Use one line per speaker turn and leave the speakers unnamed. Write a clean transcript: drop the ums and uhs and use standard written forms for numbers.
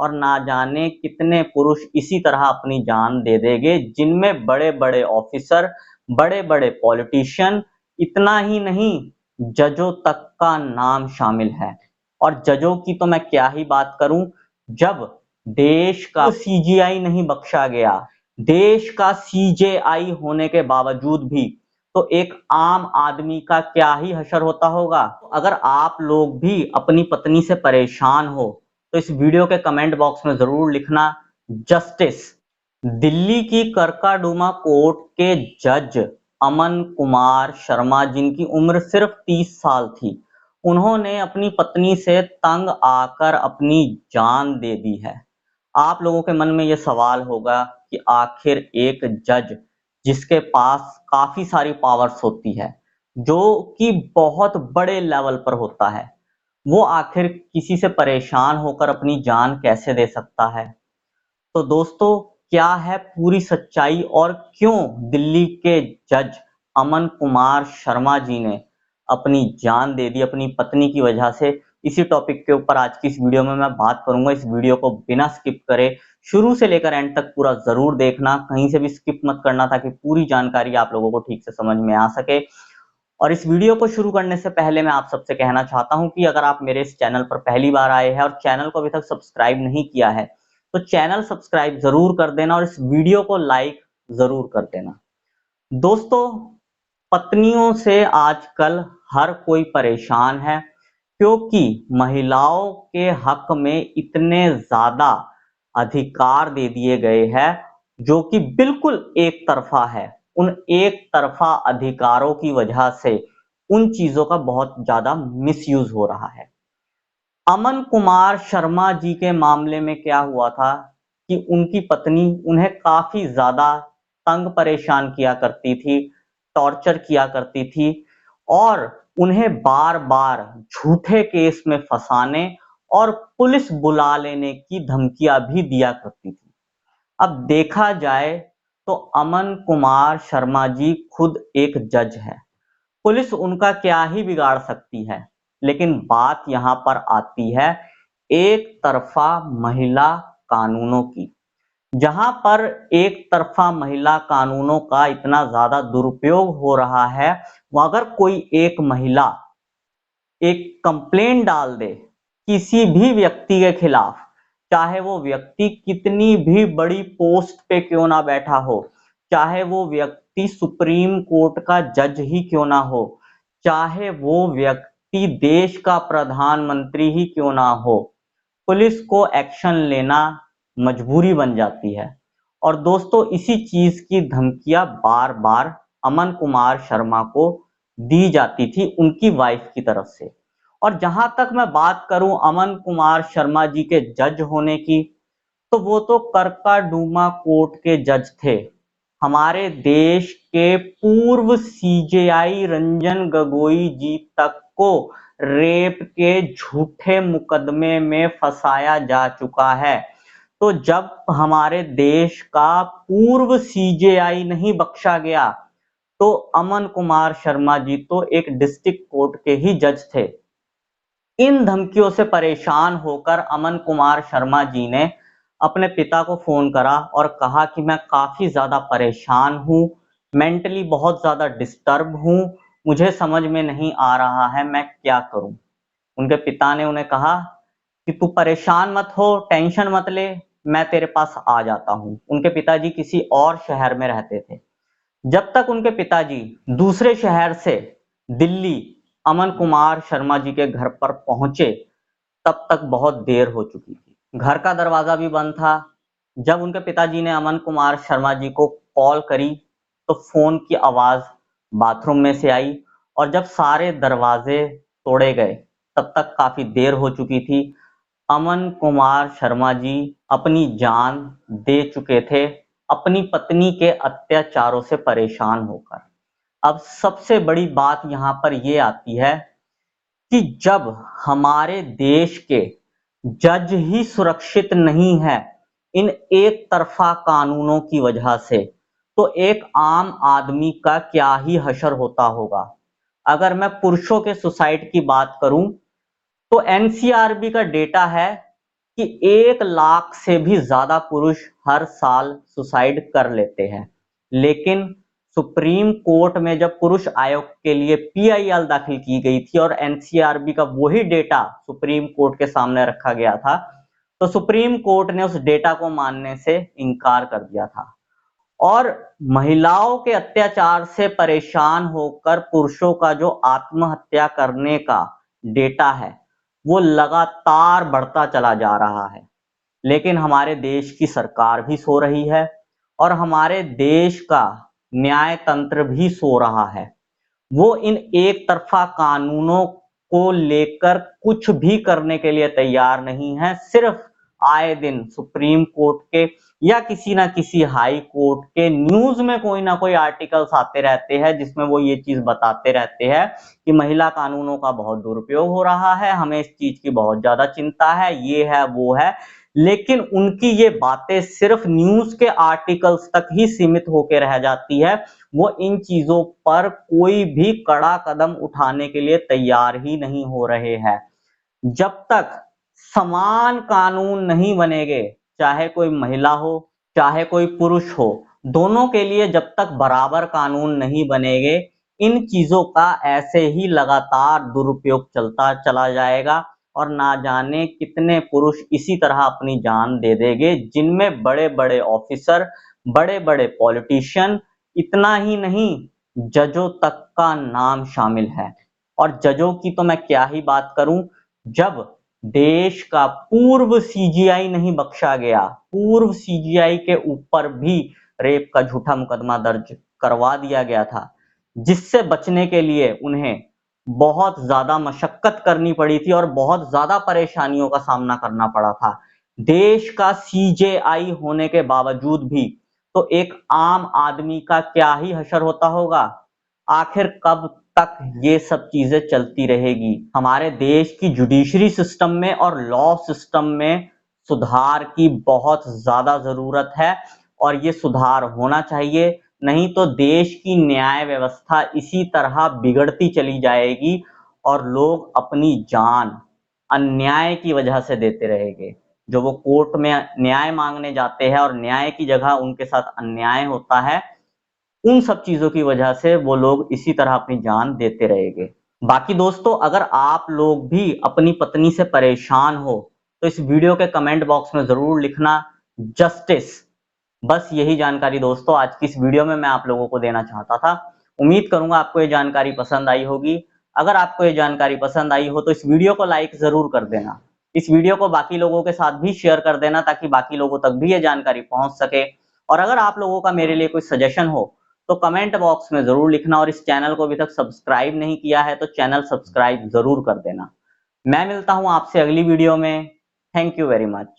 और ना जाने कितने पुरुष इसी तरह अपनी जान दे देंगे, जिनमें बड़े बड़े ऑफिसर, बड़े बड़े पॉलिटिशियन, इतना ही नहीं जजों तक का नाम शामिल है। और जजों की तो मैं क्या ही बात करूं, जब देश का सीजीआई नहीं बख्शा गया, देश का सीजेआई होने के बावजूद भी, तो एक आम आदमी का क्या ही हशर होता होगा। अगर आप लोग भी अपनी पत्नी से परेशान हो तो इस वीडियो के कमेंट बॉक्स में जरूर लिखना जस्टिस। दिल्ली की करकाडूमा कोर्ट के जज अमन कुमार शर्मा, जिनकी उम्र सिर्फ 30 साल थी, उन्होंने अपनी पत्नी से तंग आकर अपनी जान दे दी है। आप लोगों के मन में यह सवाल होगा कि आखिर एक जज जिसके पास काफी सारी पावर्स होती है, जो कि बहुत बड़े लेवल पर होता है, वो आखिर किसी से परेशान होकर अपनी जान कैसे दे सकता है। तो दोस्तों, क्या है पूरी सच्चाई और क्यों दिल्ली के जज अमन कुमार शर्मा जी ने अपनी जान दे दी अपनी पत्नी की वजह से, इसी टॉपिक के ऊपर आज की इस वीडियो में मैं बात करूंगा। इस वीडियो को बिना स्किप करे शुरू से लेकर एंड तक पूरा जरूर देखना, कहीं से भी स्किप मत करना, ताकि पूरी जानकारी आप लोगों को ठीक से समझ में आ सके। और इस वीडियो को शुरू करने से पहले मैं आप सबसे कहना चाहता हूं कि अगर आप मेरे इस चैनल पर पहली बार आए हैं और चैनल को अभी तक सब्सक्राइब नहीं किया है, तो चैनल सब्सक्राइब जरूर कर देना और इस वीडियो को लाइक जरूर कर देना। दोस्तों, पत्नियों से आजकल हर कोई परेशान है, क्योंकि महिलाओं के हक में इतने ज्यादा अधिकार दे दिए गए हैं, जो कि बिल्कुल एक तरफा है। उन एक तरफा अधिकारों की वजह से उन चीजों का बहुत ज्यादा मिसयूज हो रहा है। अमन कुमार शर्मा जी के मामले में क्या हुआ था कि उनकी पत्नी उन्हें काफी ज्यादा तंग परेशान किया करती थी, टॉर्चर किया करती थी और उन्हें बार बार झूठे केस में फंसाने और पुलिस बुला लेने की धमकियां भी दिया करती थी। अब देखा जाए तो अमन कुमार शर्मा जी खुद एक जज है, पुलिस उनका क्या ही बिगाड़ सकती है। लेकिन बात यहां पर आती है एक तरफा महिला कानूनों की। जहां पर एक तरफा महिला कानूनों का इतना ज्यादा दुरुपयोग हो रहा है, वो अगर कोई एक महिला एक कंप्लेंट डाल दे किसी भी व्यक्ति के खिलाफ, चाहे वो व्यक्ति कितनी भी बड़ी पोस्ट पे क्यों ना बैठा हो, चाहे वो व्यक्ति सुप्रीम कोर्ट का जज ही क्यों ना हो, चाहे वो व्यक्ति देश का प्रधानमंत्री ही क्यों ना हो, पुलिस को एक्शन लेना मजबूरी बन जाती है। और दोस्तों, इसी चीज की धमकियां बार बार अमन कुमार शर्मा को दी जाती थी उनकी वाइफ की तरफ से। और जहां तक मैं बात करूं अमन कुमार शर्मा जी के जज होने की, तो वो तो करकाडूमा कोर्ट के जज थे। हमारे देश के पूर्व सीजेआई रंजन गोगोई जी तक को रेप के झूठे मुकदमे में फंसाया जा चुका है। तो जब हमारे देश का पूर्व सीजेआई नहीं बख्शा गया, तो अमन कुमार शर्मा जी तो एक डिस्ट्रिक्ट कोर्ट के ही जज थे। इन धमकियों से परेशान होकर अमन कुमार शर्मा जी ने अपने पिता को फोन करा और कहा कि मैं काफी ज्यादा परेशान हूं, मेंटली बहुत ज्यादा डिस्टर्ब हूं, मुझे समझ में नहीं आ रहा है मैं क्या करूं। उनके पिता ने उन्हें कहा कि तू परेशान मत हो, टेंशन मत ले, मैं तेरे पास आ जाता हूं। उनके पिताजी किसी और शहर में रहते थे। जब तक उनके पिताजी दूसरे शहर से दिल्ली अमन कुमार शर्मा जी के घर पर पहुंचे, तब तक बहुत देर हो चुकी थी। घर का दरवाजा भी बंद था। जब उनके पिताजी ने अमन कुमार शर्मा जी को कॉल करी, तो फोन की आवाज बाथरूम में से आई, और जब सारे दरवाजे तोड़े गए, तब तक काफी देर हो चुकी थी। अमन कुमार शर्मा जी अपनी जान दे चुके थे अपनी पत्नी के अत्याचारों से परेशान होकर। अब सबसे बड़ी बात यहां पर यह आती है कि जब हमारे देश के जज ही सुरक्षित नहीं है इन एक तरफा कानूनों की वजह से, तो एक आम आदमी का क्या ही हशर होता होगा। अगर मैं पुरुषों के सुसाइड की बात करूं, तो एनसीआरबी का डेटा है कि 1 लाख से भी ज्यादा पुरुष हर साल सुसाइड कर लेते हैं। लेकिन सुप्रीम कोर्ट में जब पुरुष आयोग के लिए पीआईएल दाखिल की गई थी और एनसीआरबी का वही डेटा सुप्रीम कोर्ट के सामने रखा गया था, तो सुप्रीम कोर्ट ने उस डेटा को मानने से इनकार कर दिया था। और महिलाओं के अत्याचार से परेशान होकर पुरुषों का जो आत्महत्या करने का डेटा है वो लगातार बढ़ता चला जा रहा है। लेकिन हमारे देश की सरकार भी सो रही है और हमारे देश का न्याय तंत्र भी सो रहा है। वो इन एक तरफा कानूनों को लेकर कुछ भी करने के लिए तैयार नहीं है। सिर्फ आए दिन सुप्रीम कोर्ट के या किसी ना किसी हाई कोर्ट के न्यूज में कोई ना कोई आर्टिकल्स आते रहते हैं जिसमें वो ये चीज बताते रहते हैं कि महिला कानूनों का बहुत दुरुपयोग हो रहा है, हमें इस चीज की बहुत ज्यादा चिंता है, ये है वो है। लेकिन उनकी ये बातें सिर्फ न्यूज के आर्टिकल्स तक ही सीमित होकर रह जाती है। वो इन चीजों पर कोई भी कड़ा कदम उठाने के लिए तैयार ही नहीं हो रहे हैं। जब तक समान कानून नहीं बनेंगे, चाहे कोई महिला हो चाहे कोई पुरुष हो, दोनों के लिए जब तक बराबर कानून नहीं बनेंगे, इन चीजों का ऐसे ही लगातार दुरुपयोग चलता चला जाएगा और ना जाने कितने पुरुष इसी तरह अपनी जान दे देंगे, जिनमें बड़े बड़े ऑफिसर, बड़े बड़े पॉलिटिशियन, इतना ही नहीं जजों तक का नाम शामिल है। और जजों की तो मैं क्या ही बात करूं, जब देश का पूर्व सीजीआई नहीं बख्शा गया, पूर्व सीजीआई के ऊपर भी रेप का झूठा मुकदमा दर्ज करवा दिया गया था, जिससे बचने के लिए उन्हें बहुत ज्यादा मशक्कत करनी पड़ी थी और बहुत ज्यादा परेशानियों का सामना करना पड़ा था। देश का सीजेआई होने के बावजूद भी तो एक आम आदमी का क्या ही हशर होता होगा। आखिर कब तक ये सब चीजें चलती रहेगी? हमारे देश की जुडिशरी सिस्टम में और लॉ सिस्टम में सुधार की बहुत ज्यादा जरूरत है और ये सुधार होना चाहिए। नहीं तो देश की न्याय व्यवस्था इसी तरह बिगड़ती चली जाएगी और लोग अपनी जान अन्याय की वजह से देते रहेंगे। जो वो कोर्ट में न्याय मांगने जाते हैं और न्याय की जगह उनके साथ अन्याय होता है, उन सब चीजों की वजह से वो लोग इसी तरह अपनी जान देते रहेंगे। बाकी दोस्तों, अगर आप लोग भी अपनी पत्नी से परेशान हो तो इस वीडियो के कमेंट बॉक्स में जरूर लिखना जस्टिस। बस यही जानकारी दोस्तों आज की इस वीडियो में मैं आप लोगों को देना चाहता था। उम्मीद करूंगा आपको ये जानकारी पसंद आई होगी। अगर आपको ये जानकारी पसंद आई हो तो इस वीडियो को लाइक जरूर कर देना। इस वीडियो को बाकी लोगों के साथ भी शेयर कर देना ताकि बाकी लोगों तक भी ये जानकारी पहुंच सके। और अगर आप लोगों का मेरे लिए कोई सजेशन हो तो कमेंट बॉक्स में जरूर लिखना और इस चैनल को अभी तक सब्सक्राइब नहीं किया है तो चैनल सब्सक्राइब जरूर कर देना। मैं मिलता हूं आपसे अगली वीडियो में। Thank you very much.